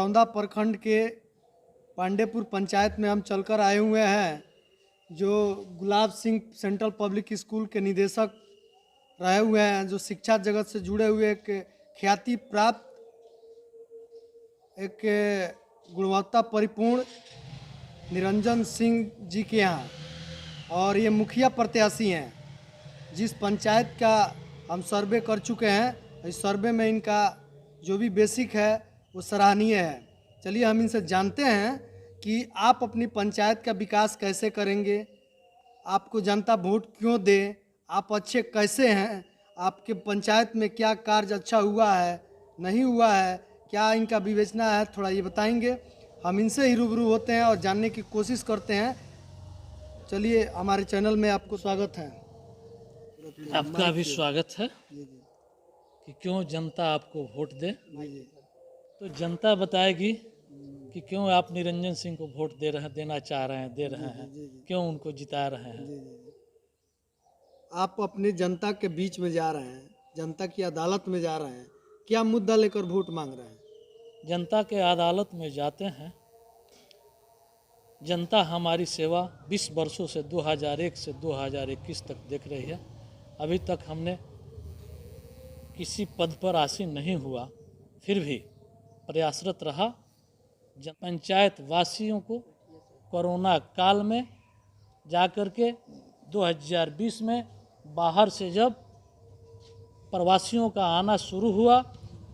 दरौंदा प्रखंड के पांडेपुर पंचायत में हम चलकर आए हुए हैं, जो गुलाब सिंह सेंट्रल पब्लिक स्कूल के निदेशक रहे हुए हैं, जो शिक्षा जगत से जुड़े हुए एक ख्याति प्राप्त एक गुणवत्ता परिपूर्ण निरंजन सिंह जी के यहाँ, और ये मुखिया प्रत्याशी हैं। जिस पंचायत का हम सर्वे कर चुके हैं, इस सर्वे में इनका जो भी बेसिक है वो सराहनीय है। चलिए हम इनसे जानते हैं कि आप अपनी पंचायत का विकास कैसे करेंगे, आपको जनता वोट क्यों दे, आप अच्छे कैसे हैं, आपके पंचायत में क्या कार्य अच्छा हुआ है, नहीं हुआ है, क्या इनका विवेचना है, थोड़ा ये बताएंगे। हम इनसे ही रूबरू होते हैं और जानने की कोशिश करते हैं। चलिए, हमारे चैनल में आपको स्वागत है। आपका भी स्वागत है कि क्यों जनता आपको वोट दे। तो जनता बताएगी कि क्यों आप निरंजन सिंह को वोट देना चाह रहे हैं, दे रहे हैं, क्यों उनको जिता रहे हैं। आप अपनी जनता के बीच में जा रहे हैं, जनता की अदालत में जा रहे हैं, क्या मुद्दा लेकर वोट मांग रहे हैं? जनता के अदालत में जाते हैं। जनता हमारी सेवा 20 वर्षों से 2001 से 2021 तक देख रही है। अभी तक हमने किसी पद पर आसीन नहीं हुआ, फिर भी प्रयासरत रहा। पंचायत वासियों को कोरोना काल में जाकर के 2020 में बाहर से जब प्रवासियों का आना शुरू हुआ,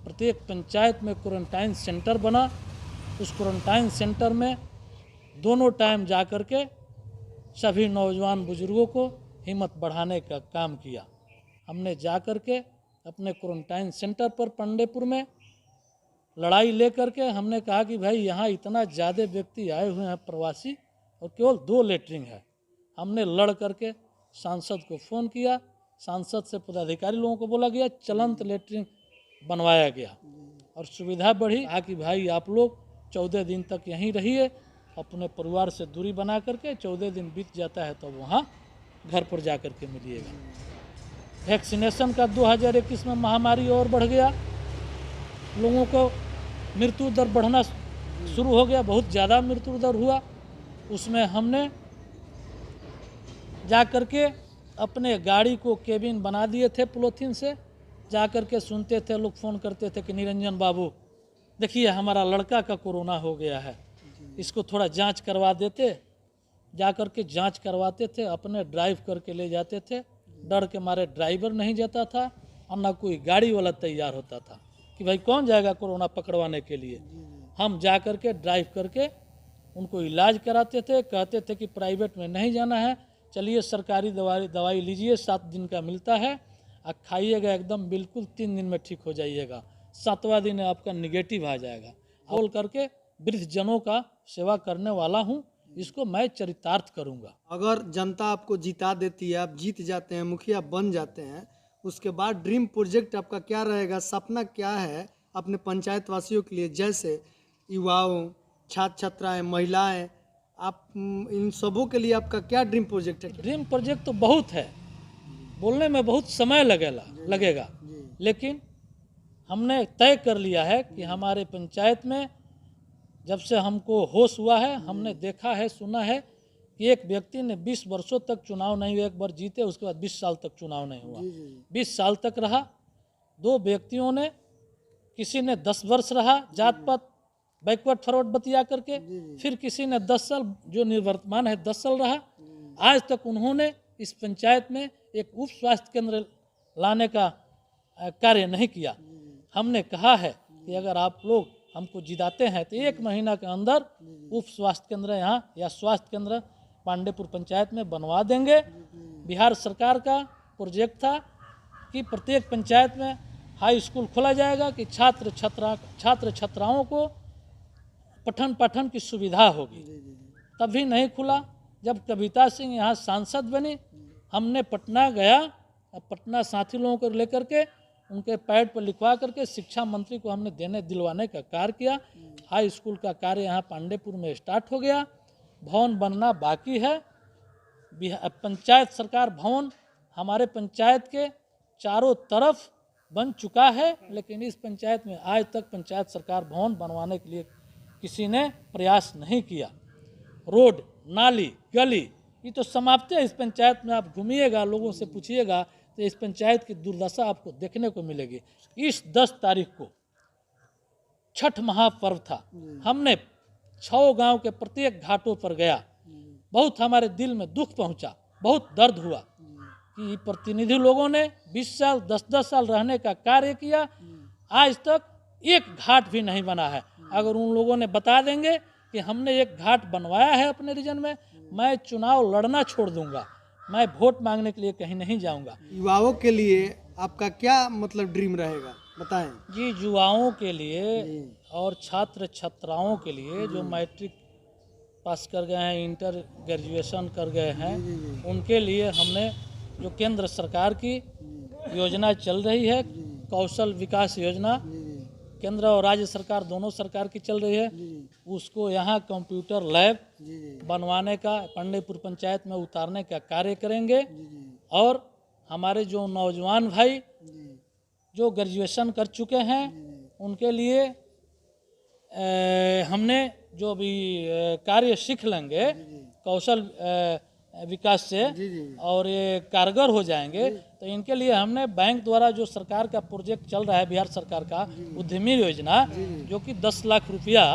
प्रत्येक पंचायत में क्वारंटाइन सेंटर बना। उस क्वारंटाइन सेंटर में दोनों टाइम जाकर के सभी नौजवान बुजुर्गों को हिम्मत बढ़ाने का काम किया। हमने जाकर के अपने क्वारंटाइन सेंटर पर पांडेपुर में लड़ाई लेकर के हमने कहा कि भाई यहाँ इतना ज़्यादा व्यक्ति आए हुए हैं प्रवासी, और केवल 2 लेटरिन है। हमने लड़ करके सांसद को फ़ोन किया, सांसद से पदाधिकारी लोगों को बोला गया, चलंत लेटरिन बनवाया गया और सुविधा बढ़ी। कहा कि भाई आप लोग 14 दिन तक यहीं रहिए, अपने परिवार से दूरी बना करके 14 दिन बीत जाता है तो वहाँ घर पर जा कर के मिलिएगा। वैक्सीनेशन का 2021 में महामारी और बढ़ गया, लोगों को मृत्यु दर बढ़ना शुरू हो गया, बहुत ज़्यादा मृत्यु दर हुआ। उसमें हमने जा कर के अपने गाड़ी को केबिन बना दिए थे पॉलीथीन से। जा कर के सुनते थे, लोग फ़ोन करते थे कि निरंजन बाबू देखिए हमारा लड़का का कोरोना हो गया है, इसको थोड़ा जांच करवा देते। जा कर के जांच करवाते थे, अपने ड्राइव करके ले जाते थे। डर के मारे ड्राइवर नहीं जाता था और ना कोई गाड़ी वाला तैयार होता था कि भाई कौन जाएगा कोरोना पकड़वाने के लिए। हम जा कर के ड्राइव करके उनको इलाज कराते थे। कहते थे कि प्राइवेट में नहीं जाना है, चलिए सरकारी दवाई लीजिए, 7 दिन का मिलता है, और खाइएगा, एकदम बिल्कुल 3 दिन में ठीक हो जाइएगा, 7वां दिन आपका निगेटिव आ जाएगा। बोल करके वृद्ध जनों का सेवा करने वाला हूँ, इसको मैं चरितार्थ करूँगा। अगर जनता आपको जिता देती है, आप जीत जाते हैं, मुखिया बन जाते हैं, उसके बाद ड्रीम प्रोजेक्ट आपका क्या रहेगा, सपना क्या है अपने पंचायत वासियों के लिए, जैसे युवाओं, छात्र छात्राएं, महिलाएं, आप इन सबों के लिए आपका क्या ड्रीम प्रोजेक्ट है? ड्रीम प्रोजेक्ट तो बहुत है, बोलने में बहुत समय लगेगा, लेकिन हमने तय कर लिया है कि हमारे पंचायत में जब से हमको होश हुआ है, हमने देखा है, सुना है कि एक व्यक्ति ने 20 वर्षों तक चुनाव नहीं हुआ, एक बार जीते उसके बाद 20 साल तक चुनाव नहीं हुआ। 20 साल तक रहा। 2 व्यक्तियों ने, किसी ने 10 वर्ष रहा जात पात बैकवर्ड फॉरवर्ड बतिया करके, फिर किसी ने 10 साल, जो निवर्तमान है 10 साल रहा। आज तक उन्होंने इस पंचायत में एक उप स्वास्थ्य केंद्र लाने का कार्य नहीं किया। हमने कहा है कि अगर आप लोग हमको जिताते हैं तो 1 महीना के अंदर उप स्वास्थ्य केंद्र यहाँ या स्वास्थ्य केंद्र पांडेपुर पंचायत में बनवा देंगे। बिहार सरकार का प्रोजेक्ट था कि प्रत्येक पंचायत में हाई स्कूल खोला जाएगा कि छात्र छात्राओं को पठन पाठन की सुविधा होगी। तब भी नहीं खुला। जब कविता सिंह यहाँ सांसद बनी, हमने पटना गया, पटना साथी लोगों को लेकर के उनके पैड पर लिखवा करके शिक्षा मंत्री को हमने दिलवाने का कार्य किया। हाई स्कूल का कार्य यहाँ पांडेपुर में स्टार्ट हो गया, भवन बनना बाकी है। पंचायत सरकार भवन हमारे पंचायत के चारों तरफ बन चुका है, लेकिन इस पंचायत में आज तक पंचायत सरकार भवन बनवाने के लिए किसी ने प्रयास नहीं किया। रोड, नाली, गली, ये तो समाप्त है। इस पंचायत में आप घूमिएगा, लोगों से पूछिएगा तो इस पंचायत की दुर्दशा आपको देखने को मिलेगी। इस 10 तारीख को छठ महापर्व था। हमने 6 गांव के प्रत्येक घाटों पर गया। बहुत हमारे दिल में दुख पहुंचा, बहुत दर्द हुआ कि प्रतिनिधि लोगों ने 20 साल 10-10 साल रहने का कार्य किया, आज तक एक घाट भी नहीं बना है। अगर उन लोगों ने बता देंगे कि हमने एक घाट बनवाया है अपने रीजन में, मैं चुनाव लड़ना छोड़ दूंगा, मैं वोट मांगने के लिए कहीं नहीं जाऊंगा। युवाओं के लिए आपका क्या मतलब ड्रीम रहेगा, बताएं। जी, युवाओं के लिए और छात्र छात्राओं के लिए जो मैट्रिक पास कर गए हैं, इंटर ग्रेजुएशन कर गए हैं, उनके लिए हमने जो केंद्र सरकार की योजना चल रही है, कौशल विकास योजना, केंद्र और राज्य सरकार दोनों सरकार की चल रही है, उसको यहाँ कंप्यूटर लैब बनवाने का, पांडेपुर पंचायत में उतारने का कार्य करेंगे। और हमारे जो नौजवान भाई जो ग्रेजुएशन कर चुके हैं उनके लिए हमने जो भी कार्य सीख लेंगे कौशल विकास से और ये कारगर हो जाएंगे, तो इनके लिए हमने बैंक द्वारा जो सरकार का प्रोजेक्ट चल रहा है, बिहार सरकार का उद्यमी योजना, जो कि 10 लाख रुपया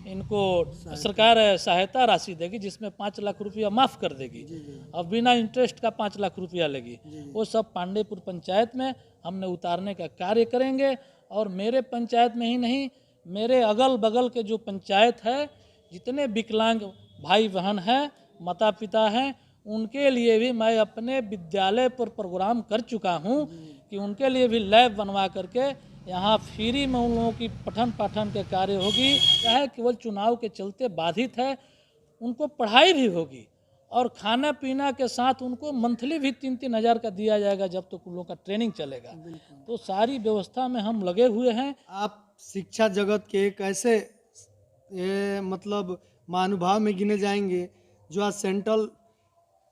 इनको सरकार सहायता राशि देगी, जिसमें 5 लाख रुपया माफ़ कर देगी और बिना इंटरेस्ट का 5 लाख रुपया लेगी। वो सब पांडेपुर पंचायत में हमने उतारने का कार्य करेंगे। और मेरे पंचायत में ही नहीं, मेरे अगल बगल के जो पंचायत है, जितने विकलांग भाई बहन हैं, माता पिता हैं, उनके लिए भी मैं अपने विद्यालय पर प्रोग्राम कर चुका हूं कि उनके लिए भी लैब बनवा करके यहाँ फ्री में उन लोगों की पठन पाठन के कार्य होगी। चाहे केवल चुनाव के चलते बाधित है, उनको पढ़ाई भी होगी और खाना पीना के साथ उनको मंथली भी 3-3 हज़ार का दिया जाएगा जब तक उन लोगों का ट्रेनिंग चलेगा। तो सारी व्यवस्था में हम लगे हुए हैं। आप शिक्षा जगत के कैसे मतलब महानुभाव में गिने जाएंगे, जो आज central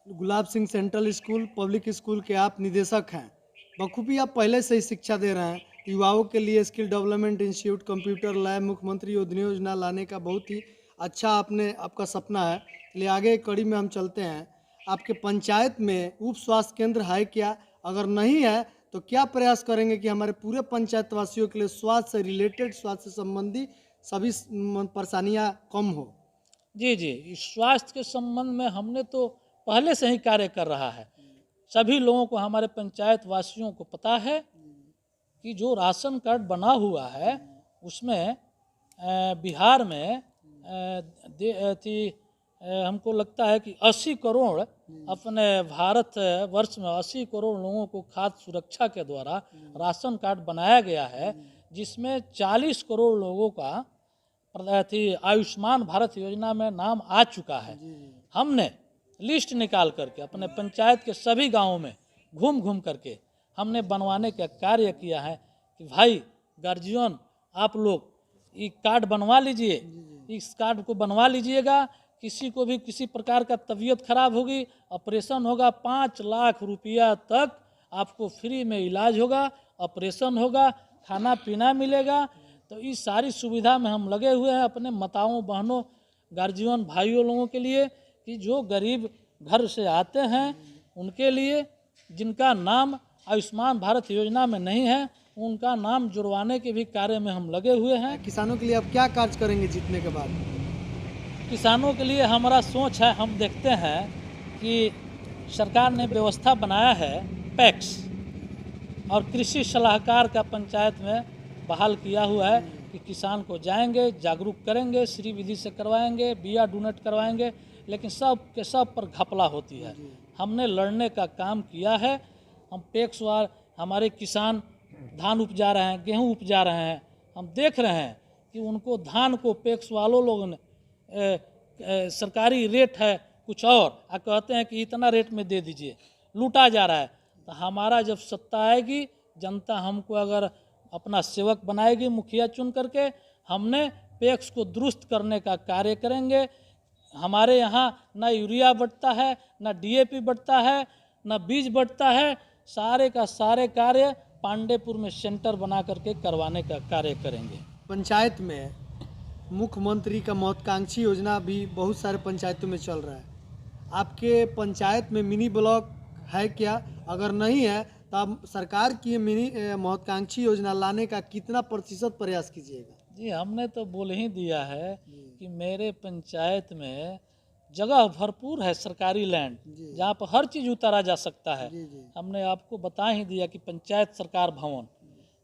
Gulab Singh central school public school के आप निदेशक हैं। बखूबी आप पहले से ही शिक्षा दे रहे हैं। युवाओं के लिए skill development institute, computer lab, मुख्यमंत्री योजना लाने का बहुत ही अच्छा आपका सपना है। इसलिए आगे कड़ी में हम चलते हैं। आपके पंचायत में उप स्वास्थ्य केंद्र है क्या? अगर नहीं है तो क्या प्रयास करेंगे कि हमारे पूरे पंचायत वासियों के लिए स्वास्थ्य से रिलेटेड, स्वास्थ्य से संबंधी सभी परेशानियाँ कम हो? जी, इस स्वास्थ्य के संबंध में हमने तो पहले से ही कार्य कर रहा है। सभी लोगों को, हमारे पंचायत वासियों को पता है कि जो राशन कार्ड बना हुआ है उसमें बिहार में हमको लगता है कि 80 करोड़ अपने भारत वर्ष में 80 करोड़ लोगों को खाद्य सुरक्षा के द्वारा राशन कार्ड बनाया गया है, जिसमें 40 करोड़ लोगों का आयुष्मान भारत योजना में नाम आ चुका है। हमने लिस्ट निकाल करके अपने पंचायत के सभी गांवों में घूम घूम करके हमने बनवाने का कार्य किया है कि भाई गार्जियन, आप लोग ये कार्ड बनवा लीजिए, इस कार्ड को बनवा लीजिएगा। किसी को भी किसी प्रकार का तबीयत खराब होगी, ऑपरेशन होगा, 5 लाख रुपया तक आपको फ्री में इलाज होगा, ऑपरेशन होगा, खाना पीना मिलेगा। तो इस सारी सुविधा में हम लगे हुए हैं अपने माताओं बहनों गार्जियन भाइयों लोगों के लिए, कि जो गरीब घर से आते हैं उनके लिए, जिनका नाम आयुष्मान भारत योजना में नहीं है, उनका नाम जुड़वाने के भी कार्य में हम लगे हुए हैं। किसानों के लिए आप क्या कार्य करेंगे जीतने के बाद? किसानों के लिए हमारा सोच है, हम देखते हैं कि सरकार ने व्यवस्था बनाया है पैक्स और कृषि सलाहकार का पंचायत में बहाल किया हुआ है कि किसान को जाएंगे, जागरूक करेंगे, श्री विधि से करवाएंगे, बिया डोनेट करवाएंगे, लेकिन सब के सब पर घपला होती है। हमने लड़ने का काम किया है। हम पैक्स वार, हमारे किसान धान उपजा रहे हैं, गेहूं उपजा रहे हैं, हम देख रहे हैं कि उनको धान को पैक्स वालों लोगों ने सरकारी रेट है कुछ और कहते हैं कि इतना रेट में दे दीजिए, लूटा जा रहा है। तो हमारा जब सत्ता आएगी, जनता हमको अगर अपना सेवक बनाएगी मुखिया चुन करके, हमने पैक्स को दुरुस्त करने का कार्य करेंगे। हमारे यहाँ ना यूरिया बढ़ता है, ना डीएपी बढ़ता है, ना बीज बढ़ता है। सारे का सारे कार्य पांडेपुर में सेंटर बना करके करवाने का कार्य करेंगे। पंचायत में मुख्यमंत्री का महत्वाकांक्षी योजना भी बहुत सारे पंचायतों में चल रहा है। आपके पंचायत में मिनी ब्लॉक है क्या? अगर नहीं है तो आप सरकार की ये मिनी महत्वाकांक्षी योजना लाने का कितना प्रतिशत प्रयास कीजिएगा? जी, हमने तो बोल ही दिया है कि मेरे पंचायत में जगह भरपूर है, सरकारी लैंड, जी जहाँ पर हर चीज़ उतारा जा सकता है। जी जी हमने आपको बता ही दिया कि पंचायत सरकार भवन,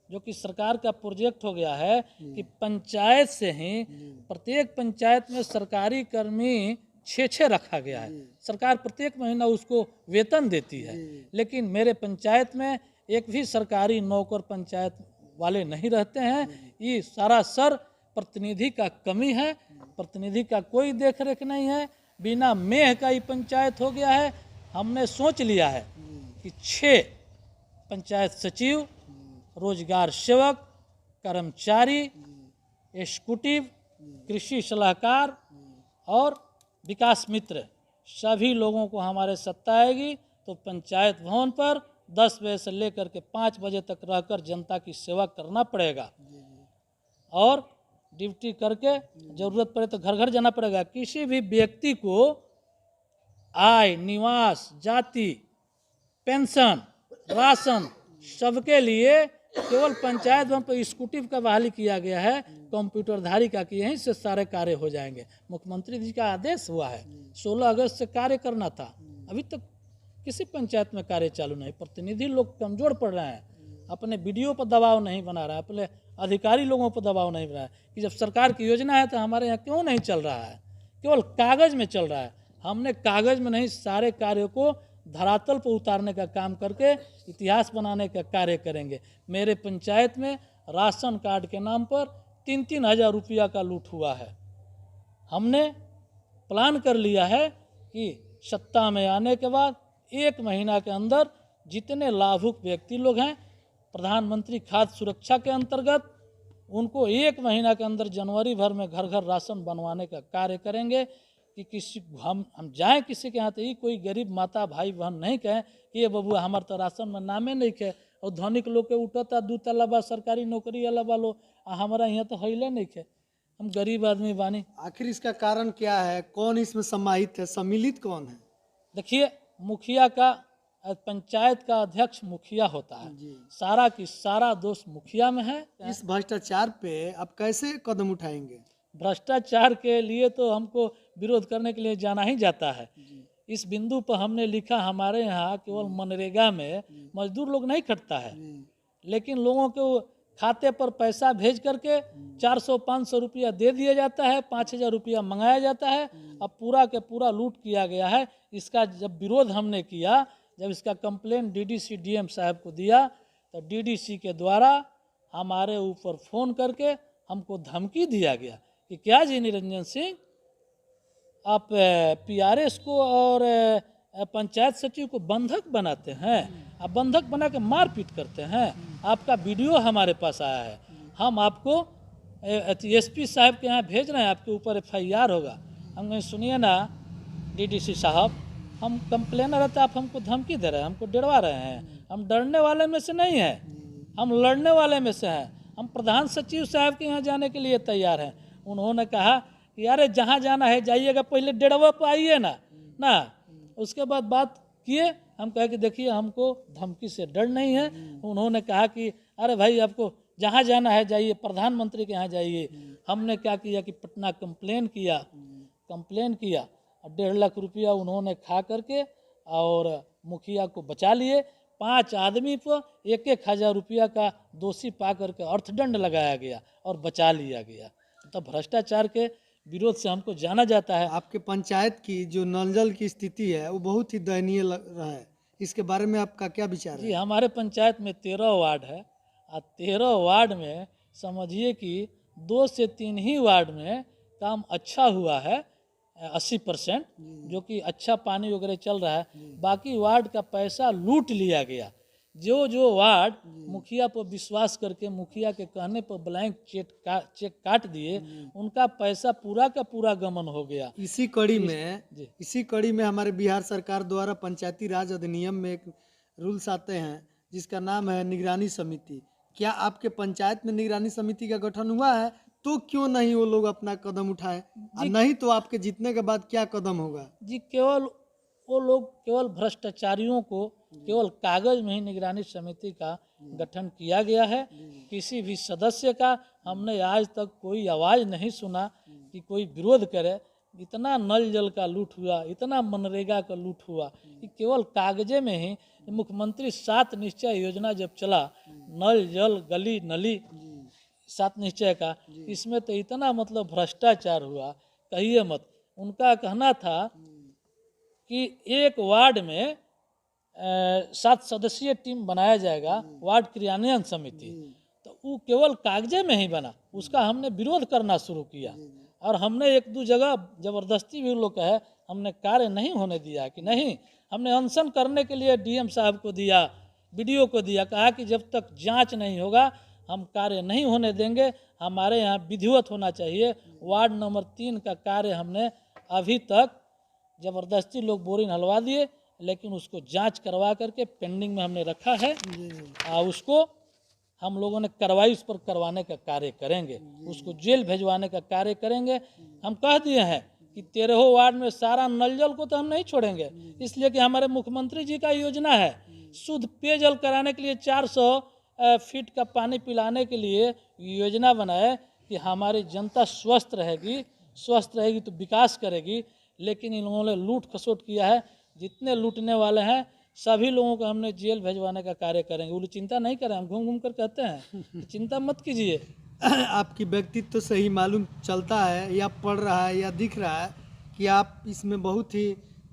जो कि सरकार का प्रोजेक्ट हो गया है कि पंचायत से ही प्रत्येक पंचायत में सरकारी कर्मी 6 रखा गया है। सरकार प्रत्येक महीना उसको वेतन देती है, लेकिन मेरे पंचायत में एक भी सरकारी नौकर पंचायत वाले नहीं रहते हैं। ये सारा सर प्रतिनिधि का कमी है, प्रतिनिधि का कोई देख रेख नहीं है। बिना मेह का ही पंचायत हो गया है। हमने सोच लिया है कि 6 पंचायत सचिव, रोजगार सेवक, कर्मचारी, एग्जीक्यूटिव, कृषि सलाहकार और विकास मित्र, सभी लोगों को हमारे सत्ता आएगी तो पंचायत भवन पर 10 बजे से लेकर के 5 बजे तक रहकर जनता की सेवा करना पड़ेगा और ड्यूटी करके जरूरत पड़े तो घर घर जाना पड़ेगा। किसी भी व्यक्ति को आय, निवास, जाति, पेंशन, राशन सबके लिए केवल पंचायत भवन पर एग्जीक्यूटिव का बहाली किया गया है, कंप्यूटरधारी का, कि यहीं से सारे कार्य हो जाएंगे। मुख्यमंत्री जी का आदेश हुआ है 16 अगस्त से कार्य करना था, अभी तक किसी पंचायत में कार्य चालू नहीं। प्रतिनिधि लोग कमजोर पड़ रहे हैं, अपने बीडीओ पर दबाव नहीं बना रहा है, अपने अधिकारी लोगों पर दबाव नहीं बना है कि जब सरकार की योजना है तो हमारे यहाँ क्यों नहीं चल रहा है, केवल कागज़ में चल रहा है। हमने कागज़ में नहीं, सारे कार्यों को धरातल पर उतारने का काम करके इतिहास बनाने का कार्य करेंगे। मेरे पंचायत में राशन कार्ड के नाम पर 3-3 हज़ार रुपया का लूट हुआ है। हमने प्लान कर लिया है कि सत्ता में आने के बाद 1 महीना के अंदर जितने लाभुक व्यक्ति लोग हैं प्रधानमंत्री खाद्य सुरक्षा के अंतर्गत, उनको 1 महीना के अंदर जनवरी भर में घर घर राशन बनवाने का कार्य करेंगे कि किसी हम जाएं किसी के यहाँ तो ये कोई गरीब माता भाई बहन नहीं कहें कि ये बबुआ हमारे तो राशन में नामे नहीं खे, और धनिक लोग के उठता 2 तला बा सरकारी नौकरी वाला बा लो, हमारा यहाँ तो हईले नहीं खे, हम गरीब आदमी बानी। आखिर इसका कारण क्या है? कौन इसमें समाहित है? सम्मिलित कौन है? देखिए, मुखिया का, पंचायत का अध्यक्ष मुखिया होता है, सारा की सारा दोष मुखिया में है। इस भ्रष्टाचार पे आप कैसे कदम उठाएंगे? भ्रष्टाचार के लिए तो हमको विरोध करने के लिए जाना ही जाता है। इस बिंदु पर हमने लिखा, हमारे यहाँ केवल मनरेगा में मजदूर लोग नहीं खटता है, लेकिन लोगों के खाते पर पैसा भेज करके 400-500 रुपया दे दिया जाता है, 5000 रुपया मंगाया जाता है। अब पूरा के पूरा लूट किया गया है। इसका जब विरोध हमने किया, जब इसका कंप्लेन डीडीसी डीएम साहब को दिया, तो डीडीसी के द्वारा हमारे ऊपर फ़ोन करके हमको धमकी दिया गया कि क्या जी निरंजन सिंह, आप पीआरएस को और पंचायत सचिव को बंधक बनाते हैं, आप बंधक बना के मारपीट करते हैं। आपका वीडियो हमारे पास आया है, हम आपको एसपी साहब के यहाँ भेज रहे हैं, आपके ऊपर FIR होगा। हम कहीं सुनिए ना डीडीसी साहब, हम कंप्लेनर है तो आप हमको धमकी दे रहे हैं, हमको डरवा रहे हैं। हम डरने वाले में से नहीं हैं, हम लड़ने वाले में से हैं। हम प्रधान सचिव साहब के यहाँ जाने के लिए तैयार हैं। उन्होंने कहा कि अरे जहाँ जाना है जाइएगा, पहले डेढ़वा पर आइए ना, उसके बाद बात किए। हम कहे कि देखिए हमको धमकी से डर नहीं है। उन्होंने कहा कि अरे भाई आपको जहाँ जाना है जाइए, प्रधानमंत्री के यहाँ जाइए। हमने क्या किया कि पटना कंप्लेन किया और 1.5 लाख रुपया उन्होंने खा करके और मुखिया को बचा लिए। 5 आदमी पर 1-1 हज़ार रुपया का दोषी पा करके अर्थदंड लगाया गया और बचा लिया गया। तो भ्रष्टाचार के विरोध से हमको जाना जाता है। आपके पंचायत की जो नल जल की स्थिति है वो बहुत ही दयनीय रहा है, इसके बारे में आपका क्या विचार है? जी, हमारे पंचायत में 13 वार्ड है और 13 वार्ड में समझिए कि 2 से 3 ही वार्ड में काम अच्छा हुआ है, 80%, जो कि अच्छा पानी वगैरह चल रहा है। बाकी वार्ड का पैसा लूट लिया गया। जो वार्ड मुखिया पर विश्वास करके मुखिया के कहने पर ब्लैंक चेक काट दिए, उनका पैसा पूरा का पूरा गमन हो गया। इसी कड़ी में हमारे बिहार सरकार द्वारा पंचायती राज अधिनियम में एक रूल्स आते हैं जिसका नाम है निगरानी समिति। क्या आपके पंचायत में निगरानी समिति का गठन हुआ है? तो क्यों नहीं वो लोग अपना कदम उठाए? और नहीं तो आपके जीतने के बाद क्या कदम होगा? जी केवल वो लोग केवल भ्रष्टाचारियों को केवल कागज में ही निगरानी समिति का गठन किया गया है। किसी भी सदस्य का हमने आज तक कोई आवाज़ नहीं सुना कि कोई विरोध करे। इतना नल जल का लूट हुआ, इतना मनरेगा का लूट हुआ कि केवल कागजे में ही मुख्यमंत्री 7 निश्चय योजना जब चला, नल जल गली नली 7 निश्चय का, इसमें तो इतना मतलब भ्रष्टाचार हुआ कहिए मत। उनका कहना था कि एक वार्ड में 7 सदस्यीय टीम बनाया जाएगा, वार्ड क्रियान्वयन समिति, तो वो केवल कागजे में ही बना। उसका हमने विरोध करना शुरू किया और हमने 1-2 जगह जबरदस्ती भी लोग कहे, हमने कार्य नहीं होने दिया कि नहीं। हमने अनशन करने के लिए डीएम साहब को दिया, बीडीओ को दिया, कहा कि जब तक जांच नहीं होगा हम कार्य नहीं होने देंगे। हमारे यहाँ विधिवत होना चाहिए। वार्ड नंबर 3 का कार्य हमने अभी तक जबरदस्ती लोग बोरिंग हलवा दिए, लेकिन उसको जांच करवा करके पेंडिंग में हमने रखा है और उसको हम लोगों ने कार्रवाई उस पर करवाने का कार्य करेंगे, उसको जेल भेजवाने का कार्य करेंगे। हम कह दिए हैं कि 13 वार्ड में सारा नल जल को तो हम नहीं छोड़ेंगे, इसलिए कि हमारे मुख्यमंत्री जी का योजना है शुद्ध पेयजल कराने के लिए 400 फीट का पानी पिलाने के लिए योजना बनाए कि हमारी जनता स्वस्थ रहेगी तो विकास करेगी। लेकिन इन लोगों ने लूट खसोट किया है। जितने लूटने वाले हैं सभी लोगों को हमने जेल भेजवाने का कार्य करेंगे। वो लोग चिंता नहीं करें, हम घूम घूम कर कहते हैं कि चिंता मत कीजिए। आपकी व्यक्तित्व तो सही मालूम चलता है या पड़ रहा है या दिख रहा है कि आप इसमें बहुत ही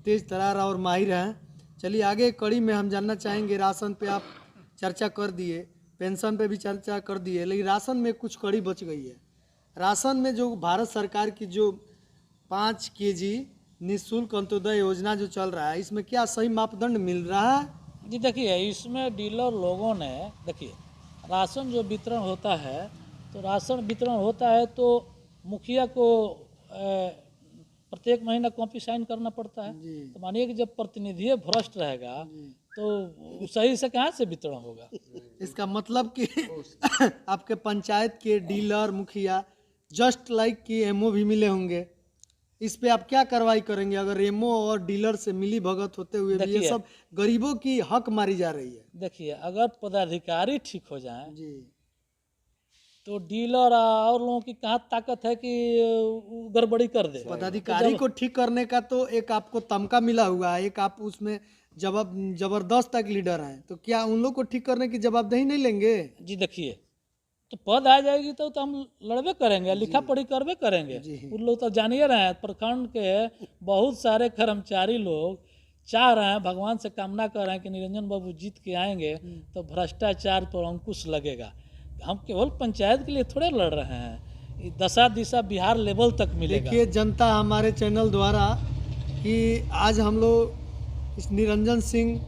तेज तरार और माहिर हैं। चलिए आगे कड़ी में हम जानना चाहेंगे, राशन पे आप चर्चा कर दिए, पेंशन पे भी चर्चा कर दिए, लेकिन राशन में कुछ कड़ी बच गई है। राशन में जो भारत सरकार की जो 5 केजी निःशुल्क अंत्योदय योजना जो चल रहा है, इसमें क्या सही मापदंड मिल रहा है? जी देखिए, इसमें डीलर लोगों ने देखिए राशन जो वितरण होता है, तो राशन वितरण होता है तो मुखिया को प्रत्येक महीना कॉपी साइन करना पड़ता है। तो मानिए कि जब प्रतिनिधि भ्रष्ट रहेगा तो सही से कहाँ से वितरण होगा? इसका मतलब कि आपके पंचायत के डीलर मुखिया जस्ट लाइक कि एमओ भी मिले होंगे। इस पे आप क्या कार्रवाई करेंगे अगर एमओ और डीलर से मिली भगत होते हुए भी ये सब गरीबों की हक मारी जा रही है? देखिए, अगर पदाधिकारी ठीक हो जाएं जी, तो डीलर और लोगों की कहाँ ताकत है कि गड़बड़ी कर दे। पदाधिकारी को ठीक करने का तो एक आपको तमका मिला हुआ है, एक आप उसमें जबरदस्त एक लीडर हैं, तो क्या उन लोग को ठीक करने की जवाबदेही नहीं लेंगे? जी देखिए, तो पद आ जाएगी तो हम लड़बे करेंगे, लिखा पढ़ी करबे करेंगे। उन लोग तो जानिए रहे हैं, प्रखंड के बहुत सारे कर्मचारी लोग चाह रहे हैं, भगवान से कामना कर रहे हैं कि निरंजन बाबू जीत के आएंगे तो भ्रष्टाचार पर अंकुश लगेगा। हम केवल पंचायत के लिए थोड़े लड़ रहे हैं, दशा दिशा बिहार लेवल तक मिलेगा। देखिए जनता हमारे चैनल द्वारा कि आज हम लोग इस निरंजन सिंह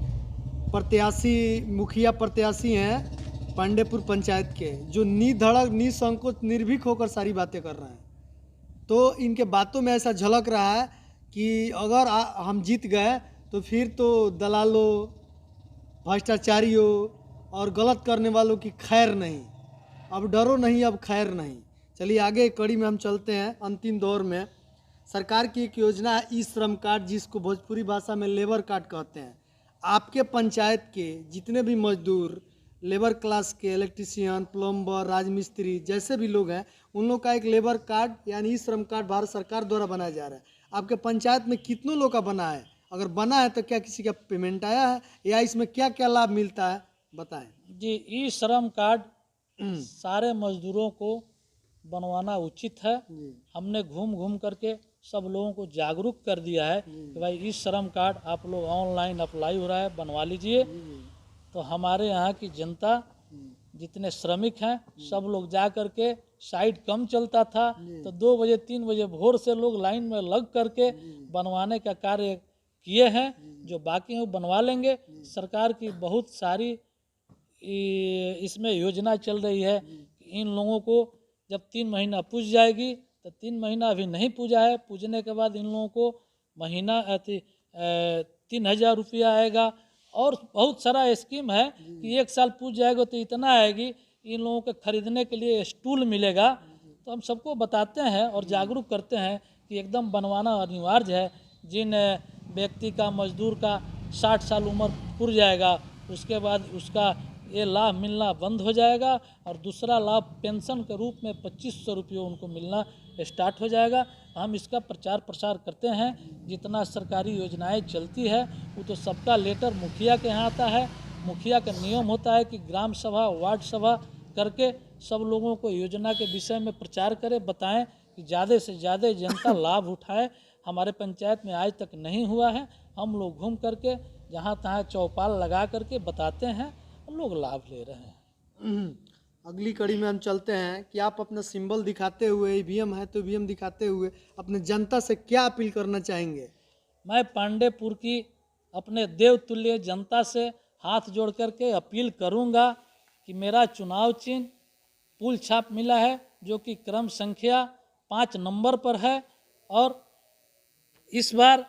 प्रत्याशी, मुखिया प्रत्याशी हैं पांडेपुर पंचायत के, जो निधड़क निसंकोच निर्भीक होकर सारी बातें कर रहे हैं। तो इनके बातों में ऐसा झलक रहा है कि अगर हम जीत गए तो फिर तो दलालों, भ्रष्टाचारियों और गलत करने वालों की खैर नहीं, अब डरो नहीं, अब खैर नहीं। चलिए आगे कड़ी में हम चलते हैं। अंतिम दौर में सरकार की एक योजना है ई श्रम कार्ड, जिसको भोजपुरी भाषा में लेबर कार्ड कहते हैं। आपके पंचायत के जितने भी मजदूर, लेबर क्लास के, इलेक्ट्रीशियन, प्लम्बर, राजमिस्त्री जैसे भी लोग हैं, उन लोग का एक लेबर कार्ड यानी ई श्रम कार्ड भारत सरकार द्वारा बनाया जा रहा है। आपके पंचायत में कितनों लोग का बना है? अगर बना है तो क्या किसी का पेमेंट आया है या इसमें क्या क्या लाभ मिलता है, बताएं। जी, ई श्रम कार्ड सारे मजदूरों को बनवाना उचित है। हमने घूम घूम करके सब लोगों को जागरूक कर दिया है कि भाई ई श्रम कार्ड आप लोग ऑनलाइन अप्लाई हो रहा है, बनवा लीजिए। तो हमारे यहाँ की जनता जितने श्रमिक हैं सब लोग जा करके, साइट कम चलता था तो 2 बजे 3 बजे भोर से लोग लाइन में लग करके बनवाने का कार्य किए हैं। जो बाकी हैं वो बनवा लेंगे। सरकार की बहुत सारी इसमें योजना चल रही है। इन लोगों को जब 3 महीना पूज जाएगी, तो 3 महीना अभी नहीं पूजा है, पूजने के बाद इन लोगों को महीना 3000 रुपया आएगा। और बहुत सारा स्कीम है कि 1 साल पूज जाएगा तो इतना आएगी। इन लोगों के खरीदने के लिए स्टूल मिलेगा, तो हम सबको बताते हैं और जागरूक करते हैं कि एकदम बनवाना अनिवार्य है। जिन व्यक्ति का, मजदूर का 60 साल उम्र पूर जाएगा, उसके बाद उसका ये लाभ मिलना बंद हो जाएगा और दूसरा लाभ पेंशन के रूप में 2500 रुपये उनको मिलना स्टार्ट हो जाएगा। हम इसका प्रचार प्रसार करते हैं। जितना सरकारी योजनाएं चलती है वो तो सबका लेटर मुखिया के यहाँ आता है। मुखिया का नियम होता है कि ग्राम सभा, वार्ड सभा करके सब लोगों को योजना के विषय में प्रचार करें, बताएं कि ज़्यादा से ज़्यादा जनता लाभ उठाए। हमारे पंचायत में आज तक नहीं हुआ है। हम लोग घूम करके जहाँ तहाँ चौपाल लगा करके बताते हैं, लोग लाभ ले रहे हैं। अगली कड़ी में हम चलते हैं कि आप अपना सिंबल दिखाते हुए, ईवीएम है तो ईवीएम दिखाते हुए अपने जनता से क्या अपील करना चाहेंगे? मैं पांडेपुर की अपने देवतुल्य जनता से हाथ जोड़ करके अपील करूंगा कि मेरा चुनाव चिन्ह पुल छाप मिला है, जो कि क्रम संख्या 5 नंबर पर है। और इस बार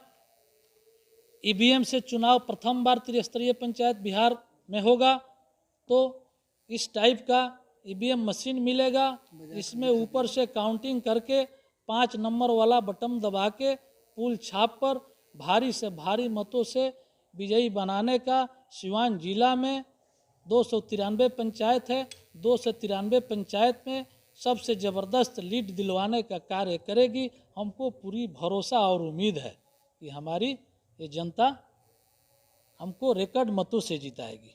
ईवीएम से चुनाव प्रथम बार त्रिस्तरीय पंचायत बिहार में होगा, तो इस टाइप का ईवीएम मशीन मिलेगा। इसमें ऊपर से काउंटिंग करके 5 नंबर वाला बटन दबा के पुल छाप पर भारी से भारी मतों से विजयी बनाने का सिवान जिला में 293 पंचायत है। 293 पंचायत में सबसे ज़बरदस्त लीड दिलवाने का कार्य करेगी। हमको पूरी भरोसा और उम्मीद है कि हमारी ये जनता हमको रिकॉर्ड मतों से जिताएगी।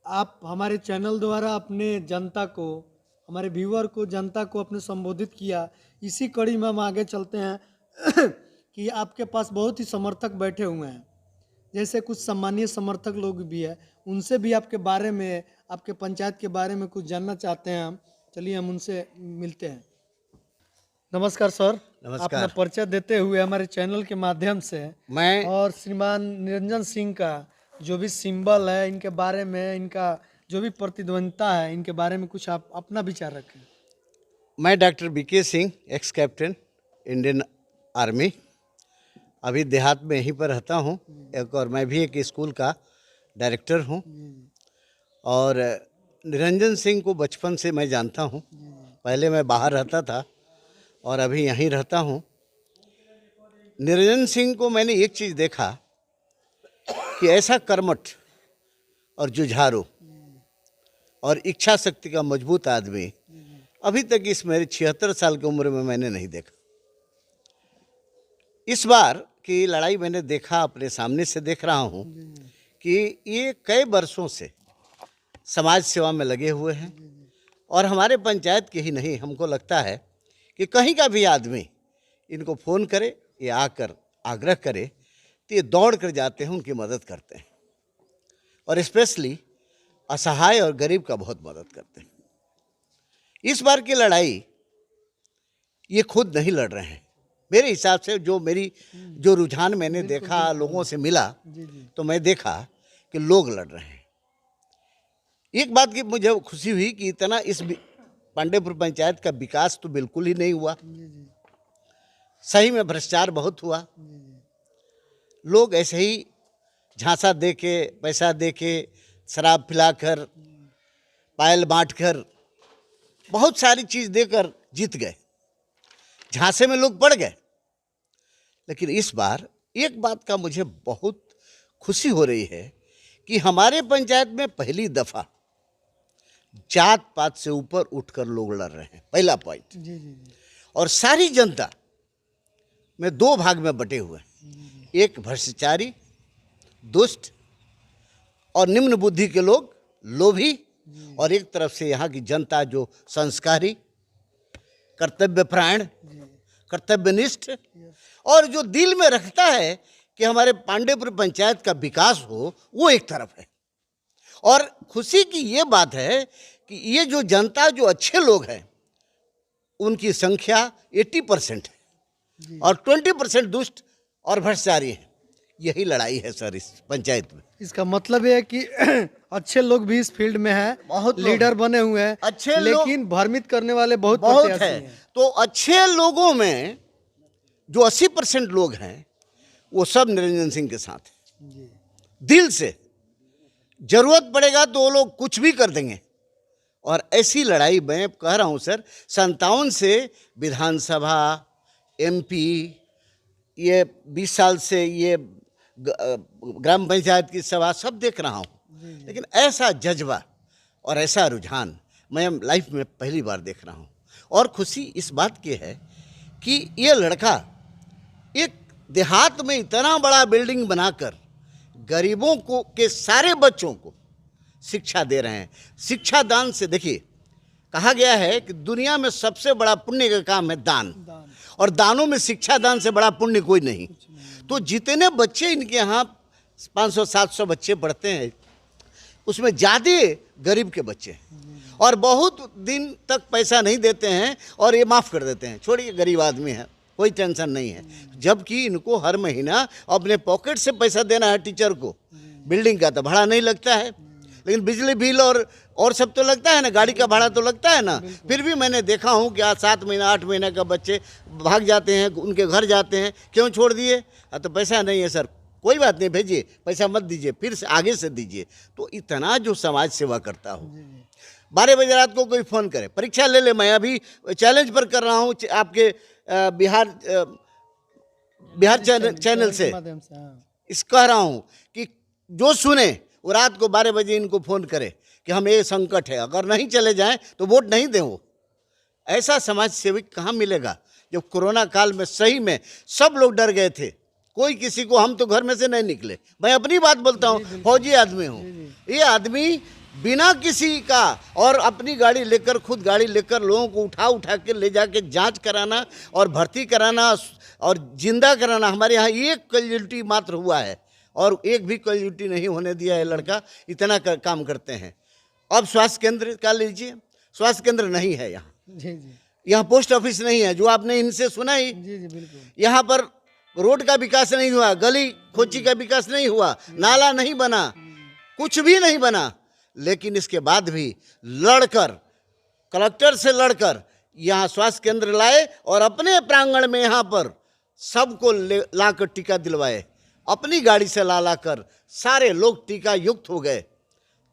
आप हमारे चैनल द्वारा अपने जनता को, हमारे व्यूअर को, जनता को अपने संबोधित किया। इसी कड़ी में हम आगे चलते हैं कि आपके पास बहुत ही समर्थक बैठे हुए हैं, जैसे कुछ सम्मानीय समर्थक लोग भी हैं, उनसे भी आपके बारे में, आपके पंचायत के बारे में कुछ जानना चाहते हैं हम। चलिए हम उनसे मिलते हैं। नमस्कार सर। नमस्कार। अपना परिचय देते हुए हमारे चैनल के माध्यम से मैं और श्रीमान निरंजन सिंह का जो भी सिंबल है, इनके बारे में, इनका जो भी प्रतिद्वंदिता है, इनके बारे में कुछ आप अपना विचार रखें। मैं doctor BK Singh, ex captain Indian army, अभी देहात में यहीं पर रहता हूँ। और मैं भी एक स्कूल का डायरेक्टर हूँ। और निरंजन सिंह को बचपन से मैं जानता हूँ। पहले मैं बाहर रहता था और अभी यहीं रहता हूँ। निरंजन सिंह को मैंने एक चीज़ देखा कि ऐसा कर्मठ और जुझारू और इच्छा शक्ति का मजबूत आदमी अभी तक इस मेरे 76 साल की उम्र में मैंने नहीं देखा। इस बार की लड़ाई मैंने देखा, अपने सामने से देख रहा हूँ कि ये कई वर्षों से समाज सेवा में लगे हुए हैं। और हमारे पंचायत के ही नहीं, हमको लगता है कि कहीं का भी आदमी इनको फ़ोन करे या आकर आग्रह करे तो ये दौड़ कर जाते हैं, उनकी मदद करते हैं। और स्पेशली असहाय और गरीब का बहुत मदद करते हैं। इस बार की लड़ाई ये खुद नहीं लड़ रहे हैं। मेरे हिसाब से जो रुझान मैंने देखा, लोगों से मिला, तो मैं देखा कि लोग लड़ रहे हैं। एक बात की मुझे खुशी हुई कि इतना इस पांडेपुर पंचायत का विकास तो बिल्कुल ही नहीं हुआ। सही में भ्रष्टाचार बहुत हुआ। लोग ऐसे ही झांसा दे के, पैसा दे के, शराब पिलाकर, पायल बांटकर, बहुत सारी चीज़ देकर जीत गए। झांसे में लोग पड़ गए। लेकिन इस बार एक बात का मुझे बहुत खुशी हो रही है कि हमारे पंचायत में पहली दफ़ा जात पात से ऊपर उठकर लोग लड़ रहे हैं। पहला पॉइंट। और सारी जनता में 2 भाग में बटे हुए हैं। एक भ्रष्टाचारी, दुष्ट और निम्न बुद्धि के लोग, लोभी, और एक तरफ से यहाँ की जनता जो संस्कारी, कर्तव्यपरायण, कर्तव्यनिष्ठ और जो दिल में रखता है कि हमारे पांडेपुर पंचायत का विकास हो, वो एक तरफ है। और खुशी की ये बात है कि ये जो जनता, जो अच्छे लोग हैं, उनकी संख्या 80% है और 20% दुष्ट और भ्रष्टाचारी हैं। यही लड़ाई है सर इस पंचायत में। इसका मतलब ये है कि अच्छे लोग भी इस फील्ड में हैं, बहुत लीडर बने हुए हैं, अच्छे लेकिन भ्रमित करने वाले बहुत बहुत प्रत्याशी है। हैं। तो अच्छे लोगों में जो 80% लोग हैं, वो सब निरंजन सिंह के साथ हैं। दिल से जरूरत पड़ेगा तो वो लोग कुछ भी कर देंगे और ऐसी लड़ाई मैं कह रहा हूँ सर, 57 से विधानसभा, MP, ये 20 साल से ये ग्राम पंचायत की सभा सब देख रहा हूँ, लेकिन ऐसा जज्बा और ऐसा रुझान मैं लाइफ में पहली बार देख रहा हूँ। और खुशी इस बात की है कि ये लड़का एक देहात में इतना बड़ा बिल्डिंग बनाकर गरीबों को के सारे बच्चों को शिक्षा दे रहे हैं। शिक्षा दान से देखिए, कहा गया है कि दुनिया में सबसे बड़ा पुण्य का काम है दान, और दानों में शिक्षा दान से बड़ा पुण्य कोई नहीं। तो जितने बच्चे इनके यहाँ 500-700 बच्चे पढ़ते हैं, उसमें ज़्यादा गरीब के बच्चे हैं, और बहुत दिन तक पैसा नहीं देते हैं और ये माफ़ कर देते हैं, छोड़िए गरीब आदमी है, कोई टेंशन नहीं है। जबकि इनको हर महीना अपने पॉकेट से पैसा देना है टीचर को। बिल्डिंग का तो भाड़ा नहीं लगता है, लेकिन बिजली बिल और सब तो लगता है ना, गाड़ी का भाड़ा तो लगता है ना। फिर भी मैंने देखा हूँ कि आज 7 महीना 8 महीने का बच्चे भाग जाते हैं, उनके घर जाते हैं, क्यों छोड़ दिए? तो पैसा नहीं है सर, कोई बात नहीं, भेजिए, पैसा मत दीजिए, फिर से आगे से दीजिए। तो इतना जो समाज सेवा करता हो, 12 बजे रात को कोई फ़ोन करे, परीक्षा ले ले, मैं अभी चैलेंज पर कर रहा हूँ आपके बिहार चैनल से इस कह रहा हूँ कि जो सुने वो रात को 12 बजे इनको फ़ोन करे कि हम ये संकट है, अगर नहीं चले जाएं तो वोट नहीं दें। वो ऐसा समाज सेवक कहाँ मिलेगा? जब कोरोना काल में सही में सब लोग डर गए थे, कोई किसी को, हम तो घर में से नहीं निकले, मैं अपनी बात बोलता हूँ, फौजी आदमी हूँ। ये आदमी बिना किसी का, और अपनी गाड़ी लेकर, खुद गाड़ी लेकर लोगों को उठा के ले जाके जांच कराना और भर्ती कराना और जिंदा कराना। हमारे यहाँ एक कैजुअल्टी मात्र हुआ है, और एक भी कैजुअल्टी नहीं होने दिया है लड़का, इतना काम करते हैं। अब स्वास्थ्य केंद्र का लीजिए, स्वास्थ्य केंद्र नहीं है यहाँ, यहाँ पोस्ट ऑफिस नहीं है, जो आपने इनसे सुना ही। यहाँ पर रोड का विकास नहीं हुआ, गली खोची का विकास नहीं हुआ, नाला नहीं बना, कुछ भी नहीं बना। लेकिन इसके बाद भी लड़कर, कलेक्टर से लड़कर यहाँ स्वास्थ्य केंद्र लाए और अपने प्रांगण में यहाँ पर सबको लाकर टीका दिलवाए, अपनी गाड़ी से ला कर सारे लोग टीका युक्त हो गए।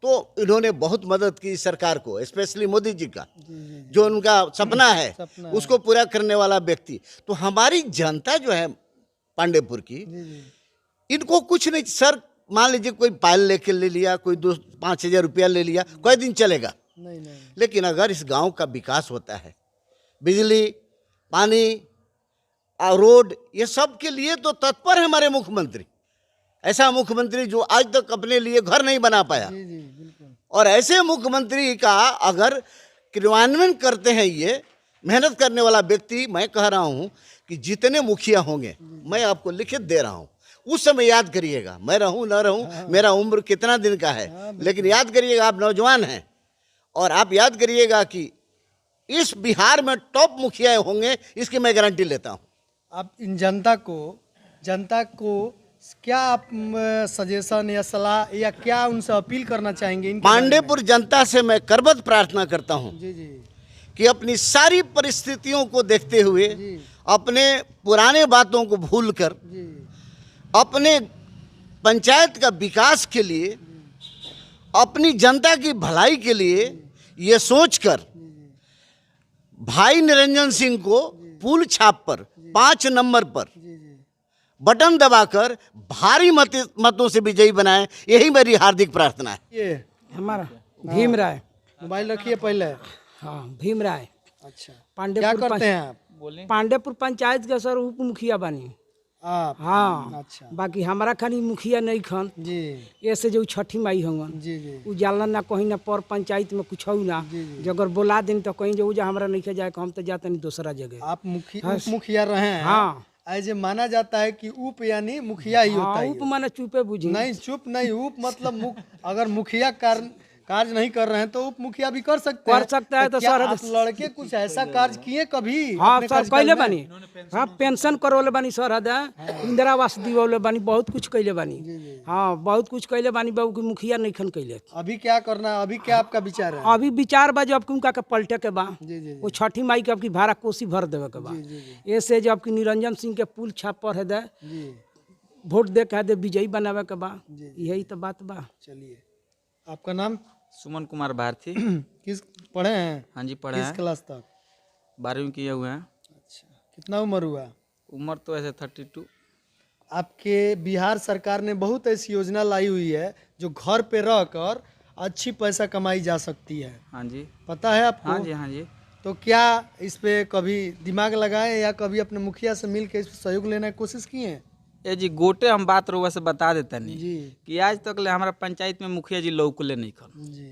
तो इन्होंने बहुत मदद की सरकार को, स्पेशली मोदी जी का, जो उनका सपना है उसको पूरा करने वाला व्यक्ति। तो हमारी जनता जो है पांडेपुर की, इनको कुछ नहीं सर, मान लीजिए कोई पायल लेके ले लिया, कोई 5,000 रुपया ले लिया, कोई दिन चलेगा नहीं। लेकिन अगर इस गांव का विकास होता है, बिजली, पानी, रोड, ये सब के लिए तो तत्पर है हमारे मुख्यमंत्री। ऐसा मुख्यमंत्री जो आज तक अपने लिए घर नहीं बना पाया, और ऐसे मुख्यमंत्री का अगर क्रियान्वयन करते हैं ये मेहनत करने वाला व्यक्ति, मैं कह रहा हूँ कि जितने मुखिया होंगे, मैं आपको लिखित दे रहा हूँ, उस समय याद करिएगा, मैं रहूं ना रहूं, मेरा उम्र कितना दिन का है, लेकिन याद करिएगा, आप नौजवान हैं, और आप याद करिएगा कि इस बिहार में टॉप मुखिया होंगे, इसकी मैं गारंटी लेता हूं। आप इन जनता को क्या आप सजेशन या सलाह या क्या उनसे अपील करना चाहेंगे? पांडेपुर जनता से मैं करबद्ध प्रार्थना करता हूं कि अपनी सारी परिस्थितियों को देखते हुए, अपने पुराने बातों को भूलकर, अपने पंचायत का विकास के लिए, अपनी जनता की भलाई के लिए ये सोचकर भाई निरंजन सिंह को पुल छाप पर 5 नंबर पर बटन दबाकर भारी मतों से विजयी बनाए, यही मेरी हार्दिक प्रार्थना है। ये हमारा भीम राय, मोबाइल रखिए पहले। हाँ भीम राय। अच्छा, क्या पांडेपुर करते हैं आप? पांडेपुर पंचायत के सर उप मुखिया बनी आप? हाँ। अच्छा बाकी हमारा खाली मुखिया नहीं खन जी, ऐसे जो छठी माई होंगन जी उ जाला ना कहीं ना पर पंचायत में कुछ हो ना, जो अगर बोला दिन तो कहीं जो हमारा नहीं जाए, हम तो जाते नहीं दूसरा जगह। आप मुखिया रहे हैं? हाँ। ऐसे माना जाता है कि उप यानी मुखिया ही होता है। उप माने चुपे बुझी नहीं, चुप नहीं, उप मतलब अगर मुखिया कार्य नहीं कर रहे हैं तो उप मुखिया भी कर सकते हैं। तो क्या सर आप लड़के कुछ ऐसा कार्य किए कभी? हाँ सर कैले बानी, हाँ पेंशन करवले बानी सर, हदा इंदिरा आवास दिवले बानी, बहुत कुछ कैले बानी। हाँ बहुत कुछ कैले बानी, बाबू की मुखिया नहीं खन कैले। अभी क्या करना है? अभी क्या आपका विचार है? अभी विचार बा जब उनका के पलटे के बा, वो छठी माई के आपकी भाड़ा कोसी भर देवे के बा, ऐसे जब की निरंजन सिंह के पुल छाप पर है दे, वोट दे के विजयी बनावे के बा, यही तो बात बा। चलिए, आपका नाम? सुमन कुमार भारती। किस पढ़े हैं? हाँ जी, पढ़े किस हैं, क्लास तक? 12वीं किए हुए हैं। अच्छा, कितना उम्र हुआ? उम्र तो ऐसे 32। आपके बिहार सरकार ने बहुत ऐसी योजना लाई हुई है जो घर पे रहकर अच्छी पैसा कमाई जा सकती है, हाँ जी, पता है आपको? हाँ जी, हाँ जी। तो क्या इस पे कभी दिमाग लगाए या कभी अपने मुखिया से मिल के इस पे सहयोग लेने की कोशिश किए हैं? ये जी गोटे हम बात रहुआ से बता देते नहीं जी कि आज तक ले हमारा पंचायत में मुखिया जी लौकले नहीं खन। जी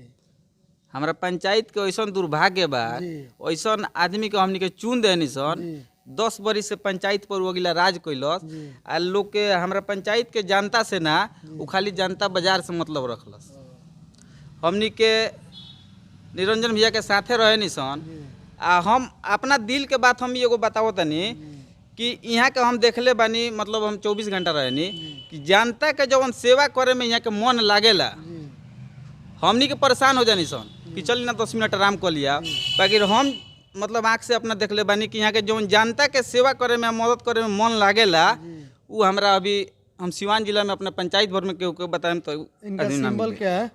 हमारा पंचायत के ऐसा दुर्भाग्य बा, जी। ऐसा आदमी के हमनी के चुन देनी सन। जी 10 बरिस से पंचायत पर वो अगिला राज कैलस। जी। आ लोग के हमारा पंचायत के जनता से ना, वो खाली जनता बाजार से मतलब रखलस। हमनी के निरंजन भैया के साथे रहे नी सन। आ हम अपना दिल के बात हम एगो बताओ तनी कि यहाँ के हम देखले बानी, मतलब हम 24 घंटा रहे नी कि जनता के जवन सेवा करे में यहाँ के मन लागेला, हमनी के परेशान हो जानी सन कि चल ना 10 मिनट आराम कर लिया। बाकी हम मतलब आँख से अपना देखले बानी कि यहाँ के जवन जनता के सेवा करे में, मदद करे में मन लागेला, वो हमरा अभी हम सिवान जिला में अपने पंचायत भर में केहू बताएं तो इनका आदमी ना सिंबल मिले। क्या है?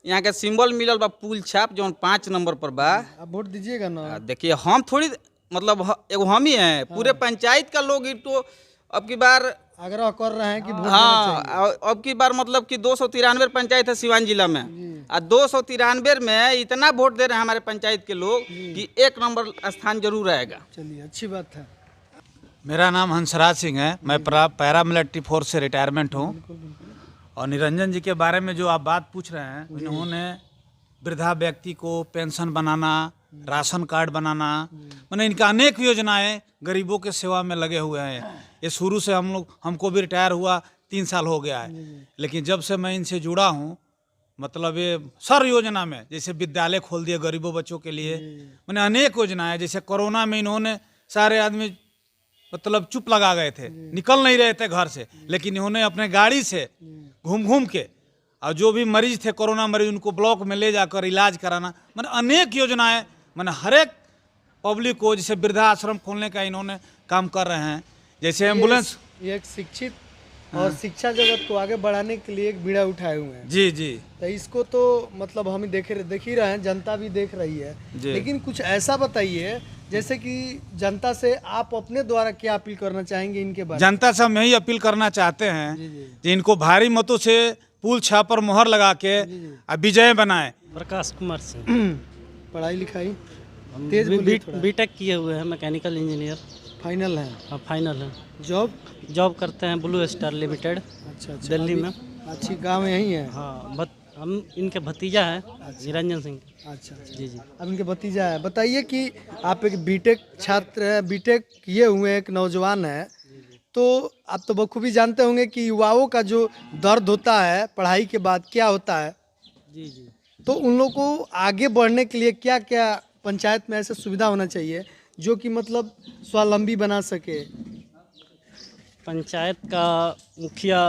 यहाँ के सिंबल मिलल बा पुल छाप, जौन 5 नंबर पर बा। आप वोट दीजिएगा ना? देखिए हम थोड़ी मतलब एगो हम ही हैं, पूरे पंचायत का लोग तो अब की बार आग्रह कर रहे हैं कि वोट देना हाँ चाहिए। अब की बार मतलब कि 293 पंचायत है सिवान जिला में, और 293 में इतना वोट दे रहे हैं हमारे पंचायत के लोग कि 1 नंबर स्थान जरूर आएगा। चलिए, अच्छी बात है। मेरा नाम हंसराज सिंह है। मैं पैरा मिलिट्री फोर्स से रिटायरमेंट हूँ। और निरंजन जी के बारे में जो आप बात पूछ रहे हैं, इन्होंने वृद्धा व्यक्ति को पेंशन बनाना, राशन कार्ड बनाना, मैंने इनका अनेक योजनाएं गरीबों के सेवा में लगे हुए हैं। ये शुरू से हमको भी रिटायर हुआ 3 साल हो गया है, लेकिन जब से मैं इनसे जुड़ा हूँ, मतलब ये सर योजना में जैसे विद्यालय खोल दिए गरीबों बच्चों के लिए, मैंने अनेक योजनाएं, जैसे कोरोना में इन्होंने सारे आदमी मतलब चुप लगा गए थे, निकल नहीं रहे थे घर से, लेकिन इन्होंने अपने गाड़ी से घूम घूम के, और जो भी मरीज थे कोरोना मरीज, उनको ब्लॉक में ले जाकर इलाज कराना, मैंने अनेक योजनाएं, मैंने हर एक पब्लिक को, जैसे वृद्धाश्रम खोलने का इन्होंने काम कर रहे हैं, जैसे एम्बुलेंस। ये एक शिक्षित और शिक्षा जगत को आगे बढ़ाने के लिए एक बीड़ा उठाए हुए हैं। जी जी तो इसको तो मतलब हम देख ही रहे हैं, जनता भी देख रही है। जी। लेकिन कुछ ऐसा बताइए जैसे कि जनता से आप अपने द्वारा क्या अपील करना चाहेंगे इनके बारे में? जनता से हम यही अपील करना चाहते हैं कि इनको भारी मतों से पुल छाप पर मोहर लगा के विजय बनाए। प्रकाश कुमार सिंह। पढ़ाई लिखाई तेज बोलिए थोड़ा। बीटेक किए हुए हैं, मैकेनिकल इंजीनियर। फाइनल है? हाँ, फाइनल है। जॉब करते हैं ब्लू स्टार लिमिटेड, अच्छा अच्छा, दिल्ली अभी में। अच्छी गांव यही है? हाँ, हम इनके भतीजा हैं, निरंजन सिंह। अच्छा अच्छा। जी जी। अब इनके भतीजा है। बताइए कि आप एक बीटेक छात्र हैं, बीटेक किए हुए एक नौजवान है, तो आप तो बखूबी जानते होंगे कि युवाओं का जो दर्द होता है पढ़ाई के बाद क्या होता है। जी जी। तो उन लोगों को आगे बढ़ने के लिए क्या क्या पंचायत में ऐसे सुविधा होना चाहिए जो कि मतलब स्वावलंबी बना सके? पंचायत का मुखिया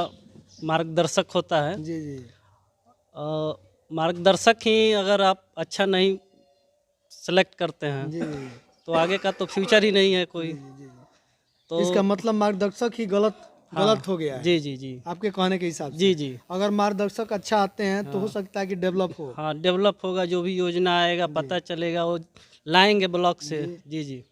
मार्गदर्शक होता है। जी जी। मार्गदर्शक ही अगर आप अच्छा नहीं सेलेक्ट करते हैं जी जी। तो आगे का तो फ्यूचर ही नहीं है कोई। तो इसका मतलब मार्गदर्शक ही गलत हो गया है। जी जी जी। आपके कहने के हिसाब से? जी जी। अगर मार्गदर्शक अच्छा आते हैं तो हो सकता है कि डेवलप हो। हाँ, डेवलप होगा, जो भी योजना आएगा पता चलेगा, वो लाएंगे ब्लॉक से। जी जी।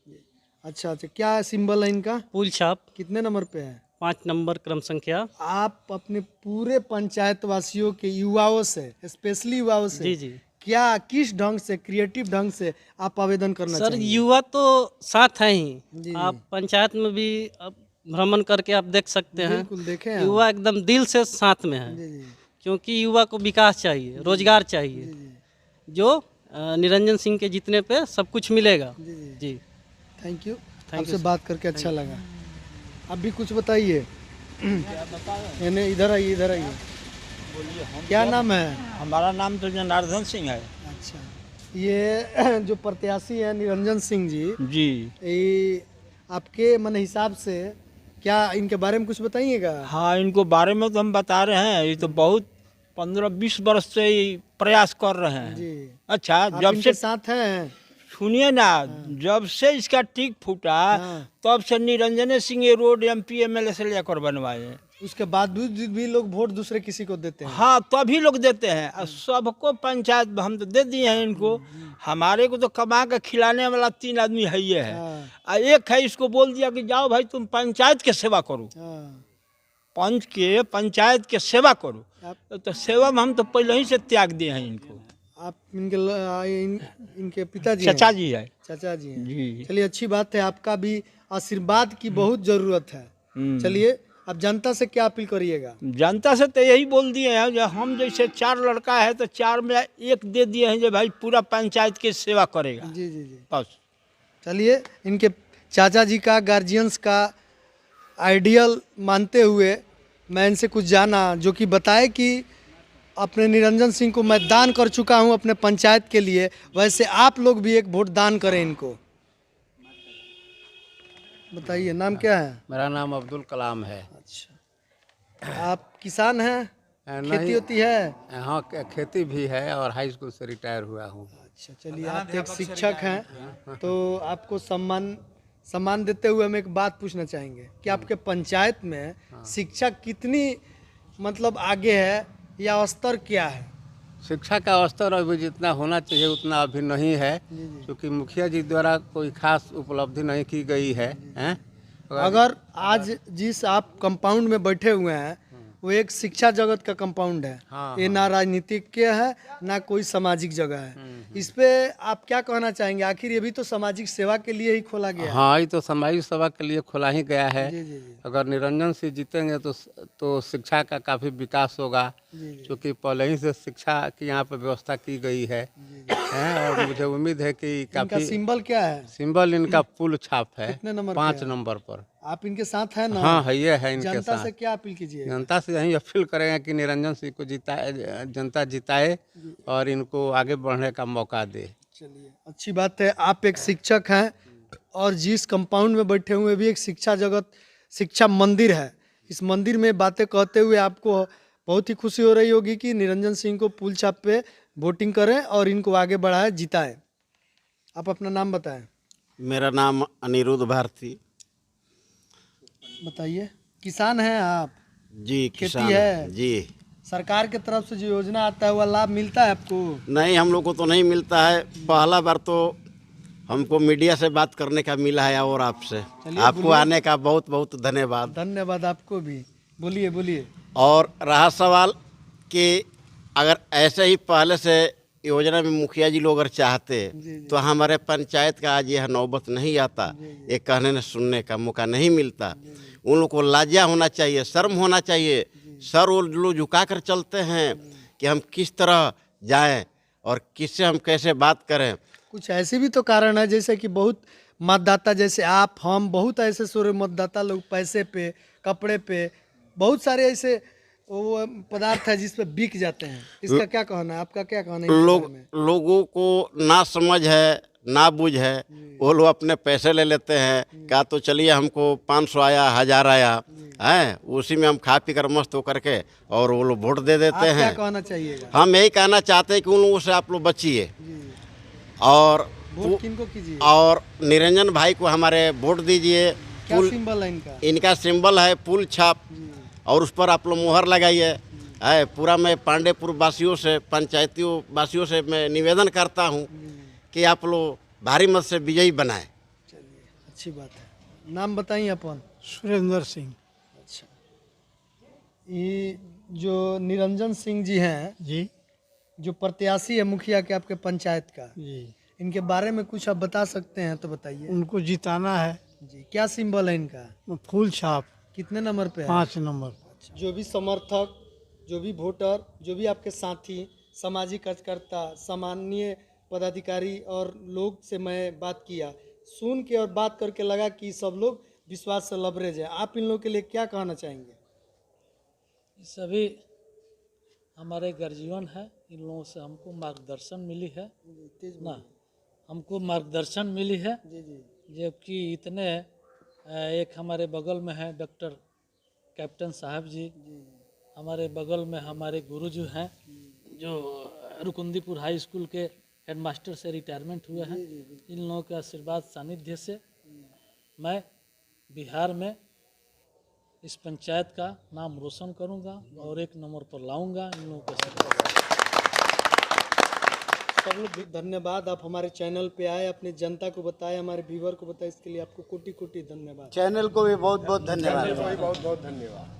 अच्छा अच्छा, क्या सिंबल है इनका? पुल छाप, कितने नंबर पे है? 5 नंबर क्रम संख्या। आप अपने पूरे पंचायत वासियों के युवाओं से, स्पेशली युवाओं से, जी जी। क्या किस ढंग से, क्रिएटिव ढंग से आप आवेदन करना सर, चाहिए? युवा तो साथ हैं ही। जी। आप पंचायत में भी अब भ्रमण करके आप देख सकते हैं, बिल्कुल देखें हम। युवा एकदम दिल से साथ में है। जी जी। क्योंकि युवा को विकास चाहिए, रोजगार चाहिए, जो निरंजन सिंह के जीतने पे सब कुछ मिलेगा। जी जी। जी। Thank you. Thank आपसे you, बात करके अच्छा लगा। आप भी कुछ बताइए। इधर आइए, इधर आइए। क्या नाम है? हमारा नाम तो जनार्दन सिंह है। अच्छा, ये जो प्रत्याशी है निरंजन सिंह जी, ये आपके मन हिसाब से क्या इनके बारे में कुछ बताइएगा? हाँ, इनको बारे में तो हम बता रहे हैं, ये तो बहुत 15-20 वर्ष से ही प्रयास कर रहे हैं। जी। अच्छा, आप जब इनके से साथ हैं? सुनिए ना, जब से इसका टीक फूटा हाँ। तब से निरंजन सिंह ये रोड MP MLA से लेकर बनवाए। उसके बाद भी लोग वोट दूसरे किसी को देते हैं। हाँ तभी लोग देते हैं और सबको पंचायत में हम तो दे दिए हैं इनको। हमारे को तो कमा के खिलाने वाला 3 आदमी है ये है हाँ। और एक है इसको बोल दिया कि जाओ भाई तुम पंचायत के सेवा करो, हाँ। पंचायत के सेवा करो। आप तो सेवा में हम तो पहले ही से त्याग दिए हैं इनको। आप इनके पिताजी हैं? चाचा जी है। चाचा जी हैं। जी। चलिए अच्छी बात है, आपका भी आशीर्वाद की बहुत जरूरत है। चलिए अब जनता से क्या अपील करिएगा? जनता से तो यही बोल दिए हैं जो हम जैसे 4 लड़का है तो 4 में 1 दे दिए हैं जो भाई पूरा पंचायत की सेवा करेगा। जी जी जी। बस। चलिए इनके चाचा जी का गार्जियंस का आइडियल मानते हुए मैं इनसे कुछ जाना, जो कि बताए कि अपने निरंजन सिंह को मैं दान कर चुका हूं अपने पंचायत के लिए, वैसे आप लोग भी एक वोट दान करें इनको। बताइए नाम क्या है? मेरा नाम अब्दुल कलाम है। अच्छा, आप किसान हैं? खेती होती है? हाँ खेती भी है और हाई स्कूल से रिटायर हुआ हूँ। अच्छा चलिए, आप एक शिक्षक हैं तो आपको सम्मान देते हुए हम एक बात पूछना चाहेंगे कि आपके पंचायत में शिक्षा कितनी मतलब आगे है या स्तर क्या है? शिक्षा का स्तर अभी जितना होना चाहिए उतना अभी नहीं है, क्योंकि मुखिया जी द्वारा कोई खास उपलब्धि नहीं की गई है। अगर आज जिस आप कंपाउंड में बैठे हुए हैं वो एक शिक्षा जगत का कंपाउंड है। हाँ, ये ना राजनीतिक के है ना कोई सामाजिक जगह है। इस पे आप क्या कहना चाहेंगे? आखिर ये भी तो सामाजिक सेवा के लिए ही खोला गया है। हाँ ये तो सामाजिक सेवा के लिए खोला ही गया है। जी जी जी अगर निरंजन सिंह जीतेंगे तो शिक्षा का काफ़ी विकास होगा, क्योंकि पहले ही से शिक्षा की यहाँ पर व्यवस्था की गई है। और मुझे उम्मीद है कि इनका काफ़ी सिंबल क्या है? सिंबल इनका पुल छाप है। कितने नंबर पे 5 है? नंबर पर। आप इनके साथ हैं ना? हाँ है ये है इनके जनता साथ। से क्या अपील कीजिए? जनता से यही अपील करेंगे कि निरंजन सिंह को जनता जिताए और इनको आगे बढ़ने का मौका दे। चलिए अच्छी बात है, आप एक शिक्षक हैं और जिस कंपाउंड में बैठे हुए भी एक शिक्षा मंदिर है। इस मंदिर में बातें कहते हुए आपको बहुत ही खुशी हो रही होगी कि निरंजन सिंह को पुल छाप पे वोटिंग करें और इनको आगे बढ़ाएं, जिताएं। आप अपना नाम बताएं। मेरा नाम अनिरुद्ध भारती। बताइए, किसान हैं आप? जी खेती किसान है? जी। सरकार के तरफ से जो योजना आता है वह लाभ मिलता है आपको? नहीं, हम लोग को तो नहीं मिलता है। पहला बार तो हमको मीडिया से बात करने का मिला है और आपसे। आपको आने का बहुत बहुत धन्यवाद। धन्यवाद आपको भी। बोलिए बोलिए। और रहा सवाल कि अगर ऐसे ही पहले से योजना में मुखिया जी लोग अगर चाहते तो हमारे पंचायत का आज यह नौबत नहीं आता। ये कहने न सुनने का मौका नहीं मिलता। उन लोग को लाजिया होना चाहिए, शर्म होना चाहिए। सर वो लोग झुका कर चलते हैं कि हम किस तरह जाएं और किससे हम कैसे बात करें। कुछ ऐसे भी तो कारण है, जैसे कि बहुत मतदाता जैसे आप हम बहुत ऐसे सोरे मतदाता लोग पैसे पे, कपड़े पे, बहुत सारे ऐसे वो पदार्थ है जिस पे बिक जाते हैं। इसका क्या कहना है? आपका क्या कहना है? लोगों को ना समझ है ना बुझ है, वो लोग अपने पैसे ले लेते हैं। क्या तो चलिए हमको 500 आया 1000 आया है, उसी में हम खा पी कर मस्त होकर के और वो लोग वोट दे देते आप हैं। क्या कहना चाहिएगा? हम यही कहना चाहते हैं कि उन लोगों से आप लोग बचिए और वोट किनको कीजिए? और निरंजन भाई को हमारे वोट दीजिए। क्या सिंबल है इनका? इनका सिंबल है पुल छाप और उस पर आप लोग मोहर लगाइए। है पूरा मैं पांडेपुर वासियों से, पंचायतियों वासियों से मैं निवेदन करता हूं कि आप लोग भारी मत से विजयी बनाएं। चलिए अच्छी बात है। नाम बताइए अपन। सुरेंद्र सिंह। अच्छा, ये जो निरंजन सिंह जी हैं, जी जो प्रत्याशी है मुखिया के आपके पंचायत का, जी। इनके बारे में कुछ आप बता सकते हैं तो बताइए। उनको जिताना है। जी, क्या सिंबल है इनका? फूल छाप कितने नंबर पे है? 5 नंबर। जो भी समर्थक, जो भी वोटर, जो भी आपके साथी, सामाजिक कार्यकर्ता, सामान्य पदाधिकारी और लोग से मैं बात किया, सुन के और बात करके लगा कि सब लोग विश्वास से लबरेज है। आप इन लोगों के लिए क्या कहना चाहेंगे? सभी हमारे गर्जीवन है, इन लोगों से हमको मार्गदर्शन मिली है ना, हमको मार्गदर्शन मिली है। जबकि इतने एक हमारे बगल में है डॉक्टर कैप्टन साहब जी, हमारे बगल में हमारे गुरुजी हैं जो रुकुंदीपुर हाई स्कूल के हेडमास्टर से रिटायरमेंट हुए हैं। इन लोगों के आशीर्वाद सानिध्य से मैं बिहार में इस पंचायत का नाम रोशन करूंगा और 1 नंबर पर लाऊंगा इन लोगों को। सब लोग धन्यवाद, आप हमारे चैनल पे आए, अपनी जनता को बताए, हमारे व्यूवर को बताए, इसके लिए आपको कोटि कोटि धन्यवाद। चैनल को भी बहुत बहुत धन्यवाद। बहुत बहुत धन्यवाद।